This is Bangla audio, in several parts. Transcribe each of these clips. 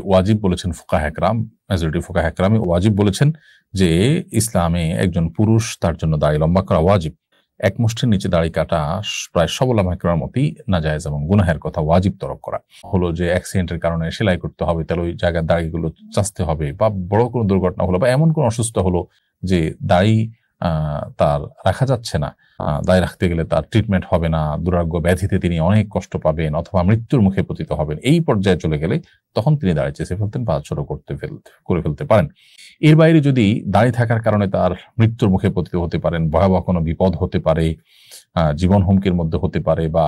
ওয়াজিব বলেছেন ফুকাহা একরাম, মেজরিটি ফুকাহা একরামই ওয়াজিব বলেছেন যে ইসলামে একজন পুরুষ তার জন্য দাড়ি লম্বা করা ওয়াজিব। এক মুষ্টির নিচে দাড়ি কাটা প্রায় সব উলামা একরামের মতই নাজায়েজ এবং গুনাহের কথা ওয়াজিব তরক করা হলো যে অ্যাক্সিডেন্টের কারণে সেলাই করতে হবে, তাহলে ওই জায়গার দাড়িগুলো চাচতে হবে, বা বড় কোনো দুর্ঘটনা হলো বা এমন কোনো অসুস্থ হলো যে দাড়ি তার রাখা যাচ্ছে না, দায় রাখতে গেলে তার ট্রিটমেন্ট হবে না, দুরারোগ্য ব্যাধিতে তিনি অনেক কষ্ট পাবেন অথবা মৃত্যুর মুখে পতিত হবেন, এই পর্যায়ে চলে গেলে তখন তিনি দাড়ি চেঁচে ফেলতেন বা ছোট করে ফেলতে পারেন। এর বাইরে যদি দাড়ি থাকার কারণে তার মৃত্যুর মুখে পতিত হতে পারেন, ভয়াবহ কোনো বিপদ হতে পারে, জীবন হুমকির মধ্যে হতে পারে, বা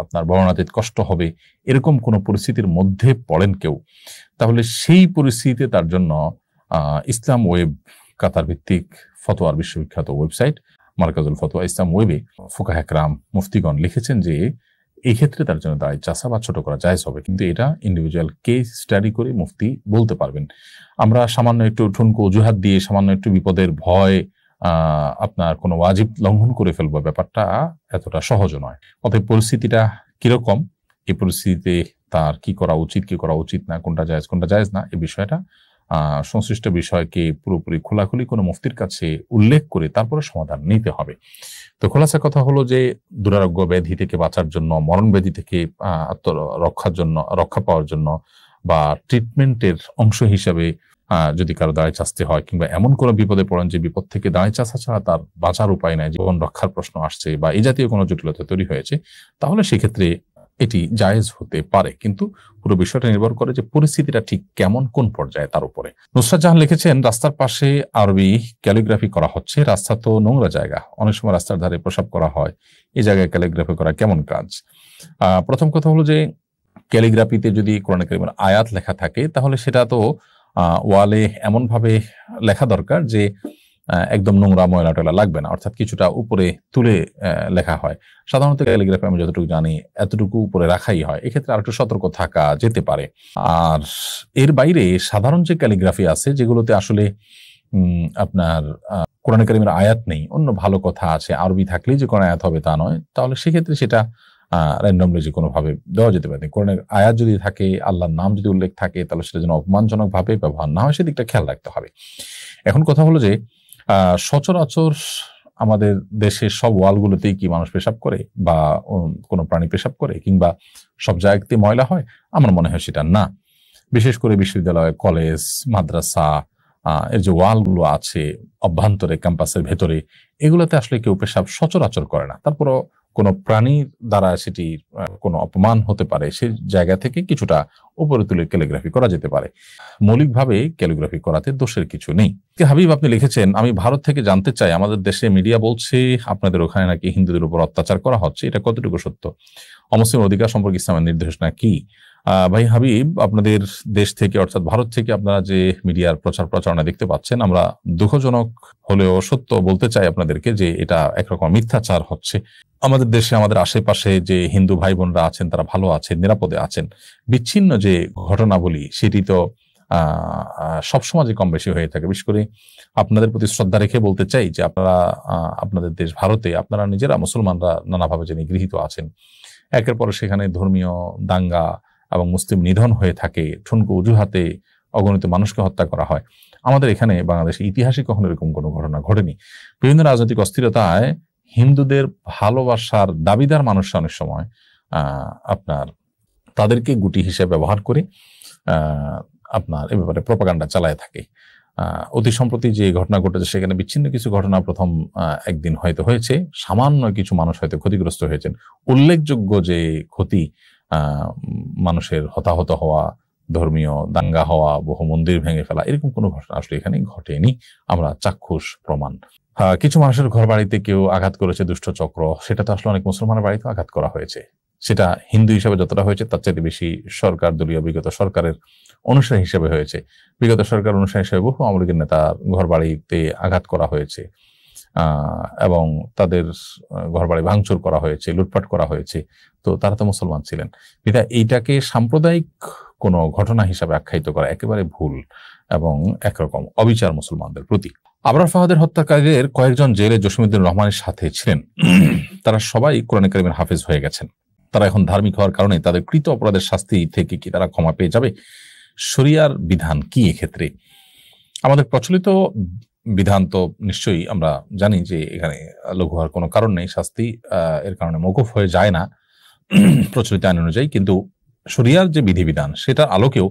আপনার বর্ণাতীত কষ্ট হবে, এরকম কোনো পরিস্থিতির মধ্যে পড়েন কেউ, তাহলে সেই পরিস্থিতিতে তার জন্য ইসলাম ওয়েব, কাতার ভিত্তিক ফতোয়ার বিশ্ববিখ্যাত ওয়েবসাইট মারকাজুল ফতোয়া ইসলাম ওয়েবে ফুকাহা একরাম মুফতিগণ লিখেছেন যে এই ক্ষেত্রে তার জন্য দাড়ি চাচা বা ছোট করা জায়েজ হবে, কিন্তু এটা ইন্ডিভিজুয়াল কেস স্টাডি করে মুফতি বলতে পারবেন। আমরা সামান্য একটু ঠুনকো অজুহাত দিয়ে সামান্য একটু বিপদের ভয় আপনার কোনো ওয়াজিব লঙ্ঘন করে ফেলবো, ব্যাপারটা এতটা সহজ নয়। অতএব পরিস্থিতিটা কিরকম, এই পরিস্থিতিতে তার কি করা উচিত কি করা উচিত না, কোনটা জায়েজ না, এই বিষয়টা সংশ্লিষ্ট বিষয়কে পুরোপুরি খোলাখুলি কোনো মুফতির কাছে উল্লেখ করে তারপরে সমাধান নিতে হবে। তো খোলাসা কথা হলো যে দুরারোগ্য ব্যাধি থেকে বাঁচার জন্য, মরণ ব্যাধি থেকে রক্ষা পাওয়ার জন্য বা ট্রিটমেন্টের অংশ হিসাবে যদি কারো দাড়ি চাচতে হয়, কিংবা এমন কোনো বিপদে পড়েন যে বিপদ থেকে দাড়ি চাচা ছাড়া তার বাঁচার উপায় নাই, জীবন রক্ষার প্রশ্ন আসছে বা এই জাতীয় কোনো জটিলতা তৈরি হয়েছে, তাহলে সেক্ষেত্রে এটি জায়েজ হতে পারে। কিন্তু পুরো বিষয়টা নির্ভর করে যে পরিস্থিতিটা ঠিক কেমন, কোন পর্যায়ে, তার উপরে। নুসরাত জাহান লিখেছেন, রাস্তার পাশে আরবি ক্যালিগ্রাফি করা হচ্ছে, রাস্তা তো নোংরা জায়গা, অনেক সময় রাস্তার ধারে প্রসাব করা হয়, এই জায়গায় ক্যালিগ্রাফি করা কেমন কাজ? প্রথম কথা হলো যে ক্যালিগ্রাফিতে যদি কোরআন কারীমের আয়াত লেখা থাকে তাহলে সেটা তো ওয়ালে এমন ভাবে লেখা দরকার যে একদম নোংরা ময়লা টয়লা লাগবে না, অর্থাৎ কিছুটা উপরে তুলে লেখা হয়। সাধারণত ক্যালিগ্রাফি আমি যতটুকু জানি এতটুকু উপরে রাখাই হয়, এক্ষেত্রে আর একটু সতর্ক থাকা যেতে পারে। আর এর বাইরে সাধারণ যে ক্যালিগ্রাফি আছে যেগুলোতে আসলে আপনার কোরআন কারীমের আয়াত নেই, অন্য ভালো কথা আছে, আরবি থাকলেই যে কোন আয়াত হবে তা নয়, তাহলে সেক্ষেত্রে সেটা র্যান্ডমলি যে কোনো ভাবে দেওয়া যেতে পারে। কোরআনের আয়াত যদি থাকে, আল্লাহর নাম যদি উল্লেখ থাকে, তাহলে সেটা যেন অপমানজনক ভাবে ব্যবহার না হয় সেদিকটা খেয়াল রাখতে হবে। এখন কথা হলো যে সচরাচর আমাদের দেশের সব ওয়ালগুলোতেই কি মানুষ পেশাব করে বা কোনো প্রাণী পেশাব করে, কিংবা সব জায়গাতে ময়লা হয়? আমার মনে হয় সেটা না। বিশেষ করে বিশ্ববিদ্যালয়, কলেজ, মাদ্রাসা এর যে ওয়ালগুলো আছে অভ্যন্তরে, ক্যাম্পাসের ভেতরে, এগুলোতে আসলে কেউ পেশাব সচরাচর করে না। তারপরও কোনো প্রাণীর দ্বারা সেটি কোনো অপমান হতে পারে, সেই জায়গা থেকে কিছুটা উপরে তুলে ক্যালিগ্রাফি করা যেতে পারে। মৌলিকভাবে ক্যালিগ্রাফি করাতে দোষের কিছু নেই। হাবিব আপনি লিখেছেন, আমি ভারত থেকে জানতে চাই, আমাদের দেশে মিডিয়া বলছে আপনাদের ওখানে নাকি হিন্দুদের উপর অত্যাচার করা হচ্ছে, এটা কতটুকু সত্য? অমুসলিম অধিকার সম্পর্কে ইসলামের নির্দেশনা কি? ভাই হাবিব, আপনাদের দেশ থেকে অর্থাৎ ভারত থেকে আপনারা যে মিডিয়ার প্রচারণা দেখতে পাচ্ছেন, আমরা দুঃখজনক হলেও সত্য বলতে চাই আপনাদেরকে যে এটা একরকম মিথ্যাচার হচ্ছে। আমাদের দেশে, আমাদের আশেপাশে যে হিন্দু ভাই বোনরা আছেন তারা ভালো আছেন, নিরাপদে আছেন। বিচ্ছিন্ন যে ঘটনাবলী সেটি তো সব সমাজে কম বেশি হয়ে থাকে। বিশেষ করে আপনাদের প্রতি শ্রদ্ধা রেখে বলতে চাই যে আপনারা, আপনাদের দেশ ভারতে আপনারা নিজেরা মুসলমানরা নানাভাবে যে নিগৃহীত আছেন, একের পর সেখানে ধর্মীয় দাঙ্গা এবং মুসলিম নিধন হয়ে থাকে, ঠুনকো অজুহাতে অগণিত মানুষকে হত্যা করা হয়। আমাদের এখানে বাংলাদেশে ইতিহাসে কখনো এরকম কোনো ঘটনা ঘটেনি। বিভিন্ন রাজনৈতিক অস্থিরতায় হিন্দুদের ভালোবাসার দাবিদার মানুষরা অনেক সময় আপনার তাদেরকে গুটি হিসেবে ব্যবহার করে আপনার এ ব্যাপারে প্রপাগান্ডা চালায় থাকে। অতি সম্প্রতি যে ঘটনা ঘটেছে সেখানে বিচ্ছিন্ন কিছু ঘটনা প্রথম একদিন হয়তো হয়েছে, সামান্য কিছু মানুষ হয়তো ক্ষতিগ্রস্ত হয়েছেন। উল্লেখযোগ্য যে ক্ষতি, মানুষের হতাহত হওয়া, ধর্মীয় দাঙ্গা হওয়া, বহু মন্দির ভেঙে ফেলা, এরকম কোনো ঘটনা আসলে এখানে ঘটেনি। আমরা চাক্ষুষ প্রমাণ। কিছু মানুষের ঘর বাড়িতে কেউ আঘাত করেছে দুষ্ট চক্র, সেটা তো আসলে অনেক মুসলমানের বাড়িতে আঘাত করা হয়েছে। সেটা হিন্দু হিসেবে যতটা হয়েছে তার চাইতে বেশি সরকার দলীয় বিগত সরকারের অনুসারী হিসেবে হয়েছে। বিগত সরকার অনুসারী হিসেবে বহু আওয়ামী লীগের নেতার ঘর বাড়িতে আঘাত করা হয়েছে এবং তাদের ঘর বাড়ি ভাঙচুর করা হয়েছে, লুটপাট করা হয়েছে। তো তারা তো মুসলমান ছিলেন। এইটাকে সাম্প্রদায়িক কোনো ঘটনা হিসাবে আখ্যায়িত করা একেবারে ভুল এবং একরকম অবিচার মুসলমানদের প্রতি। আবরার ফাহাদের হত্যাকারীদের কয়েকজন জেলে জসিমউদ্দিন রহমানের সাথে ছিলেন। তারা সবাই কোরআন কারীমের হাফেজ হয়ে গেছেন। তারা এখন ধার্মিক হওয়ার কারণে তাদের কৃত অপরাধের শাস্তি থেকে কি তারা ক্ষমা পেয়ে যাবে? শরিয়ার বিধান কি এক্ষেত্রে? আমাদের প্রচলিত বিধান তো নিশ্চয়ই আমরা জানি যে এখানে লঘু হওয়ার কোনো কারণ নেই, শাস্তি এর কারণে মওকুফ হয়ে যায় না প্রচলিত আইন অনুযায়ী। কিন্তু শরিয়ার যে বিধিবিধান সেটার আলোকেও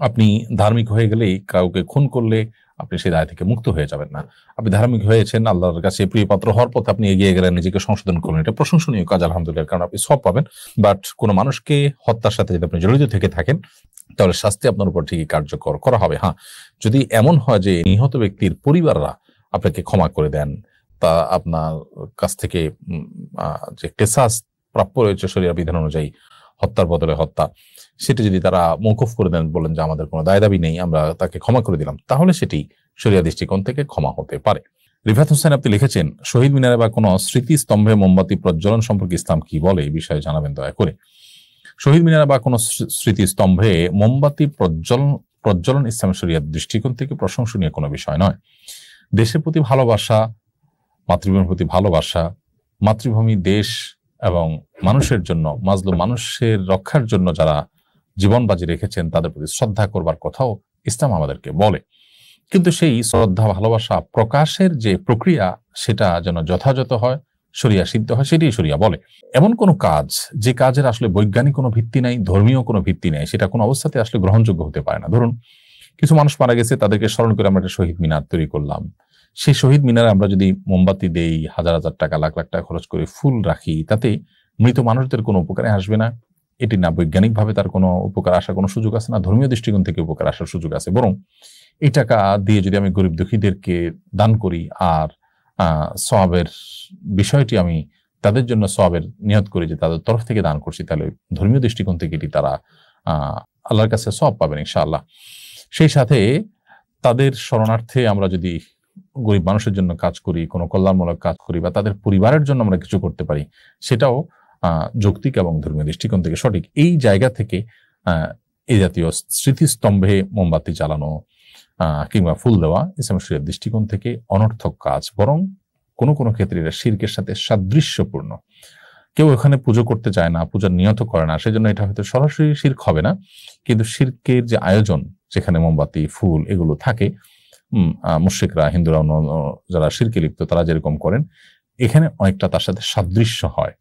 আপনি ধার্মিক হয়ে গেলেই কাউকে খুন করলে আপনি সেই দায় থেকে মুক্ত হয়ে যাবেন না। আপনি ধার্মিক হয়েছেন, আল্লাহর কাছে প্রিয়পাত্র হওয়ার পথে আপনি এগিয়ে গেলেন, নিজেকে সংশোধন করলেন, এটা প্রশংসনীয় কাজ আলহামদুলিল্লাহ, কারণ আপনি সব পাবেন। বাট কোনো মানুষকে হত্যার সাথে যদি আপনি জড়িত থেকে থাকেন তাহলে শাস্তি আপনার উপর ঠিকই কার্যকর করা হবে। হ্যাঁ, যদি এমন হয় যে নিহত ব্যক্তির পরিবাররা আপনাকে ক্ষমা করে দেন, তা আপনার কাছ থেকে যে কেসাস প্রাপ্য রয়েছে শরিয়ার বিধান অনুযায়ী, হত্যার বদলে হত্যা, সেটা যদি তারা মওকুফ করে দেন, বলেন যে আমাদের কোনো দায় দাবি নেই, আমরা তাকে ক্ষমা করে দিলাম, তাহলে সেটি শরিয়া দৃষ্টিকোণ থেকে ক্ষমা হতে পারে। রিফাত হোসেন আপনি লিখেছেন, শহীদ মিনারে বা কোনো স্মৃতিস্তম্ভে মোমবাতি প্রজ্বলন সম্পর্কে ইসলাম কি বলে, এই বিষয়ে জানাবেন দয়া করে। শহীদ মিনারে বা কোনো স্মৃতিস্তম্ভে মোমবাতি প্রজ্বলন ইসলামের শরিয়ার দৃষ্টিকোণ থেকে প্রশংসনীয় কোনো বিষয় নয়। দেশের প্রতি ভালোবাসা, মাতৃভূমির প্রতি ভালোবাসা, মাতৃভূমি, দেশ এবং মানুষের জন্য, মাজলুম মানুষের রক্ষার জন্য যারা জীবন বাজি রেখেছেন তাদের প্রতি শ্রদ্ধা করবার কথাও ইসলাম আমাদেরকে বলে। কিন্তু সেই শ্রদ্ধা ভালোবাসা প্রকাশের যে প্রক্রিয়া সেটা যেন যথাযথ হয়, শরিয়া সিদ্ধ হয়, সেটাই শরিয়া বলে। এমন কোনো কাজ যে কাজের আসলে বৈজ্ঞানিক কোনো ভিত্তি নাই, ধর্মীয় কোনো ভিত্তি নেই, সেটা কোনো অবস্থাতে আসলে গ্রহণযোগ্য হতে পারে না। ধরুন কিছু মানুষ মারা গেছে, তাদেরকে স্মরণ করে আমরা একটা শহীদ মিনার তৈরি করলাম। সেই শহীদ মিনারে আমরা যদি মোমবাতি দেই, হাজার হাজার টাকা, লাখ লাখ টাকা খরচ করে ফুল রাখি, তাতে মৃত মানুষদের কোনো উপকারে আসবে না। এটি না বৈজ্ঞানিকভাবে তার কোনো উপকার আসার কোনো সুযোগ আছে, না ধর্মীয় দৃষ্টিকোণ থেকে উপকার আসার সুযোগ আছে। বরং এই টাকা দিয়ে যদি আমি গরিব দুঃখীদেরকে দান করি আর সওয়াবের বিষয়টি আমি তাদের জন্য সওয়াবের নিয়ত করি যে তাদের তরফ থেকে দান করছি, তাহলে ধর্মীয় দৃষ্টিকোণ থেকে এটি তারা আল্লাহর কাছে সওয়াব পাবেন ইনশাআল্লাহ। সেই সাথে তাদের শরণার্থে আমরা যদি গরিব মানুষের জন্য কাজ করি, কোনো কল্যাণমূলক কাজ করি, বা তাদের পরিবারের জন্য আমরা কিছু করতে পারি, সেটাও যৌক্তিক এবং ধর্মীয় দৃষ্টিকোণ থেকে সঠিক। এই জায়গা থেকে এই জাতীয় স্মৃতিস্তম্ভে মোমবাতি জ্বালানো কিংবা ফুল দেওয়া ইসলামের শরিয়ার দৃষ্টিকোণ থেকে অনর্থক কাজ, বরং কোনো কোনো ক্ষেত্রে এটা শিরকের সাথে সাদৃশ্যপূর্ণ। কেউ এখানে পুজো করতে চায় না, পূজার নিয়ত করে না, সেজন্য এটা হয়তো সরাসরি শিরক হবে না, কিন্তু শিরকের যে আয়োজন, যেখানে মোমবাতি, ফুল এগুলো থাকে, মুশরিকরা, হিন্দুরা, যারা শিরকে লিপ্ত তারা যেরকম করেন, এখানে অনেকটা তার সাথে সাদৃশ্য হয়।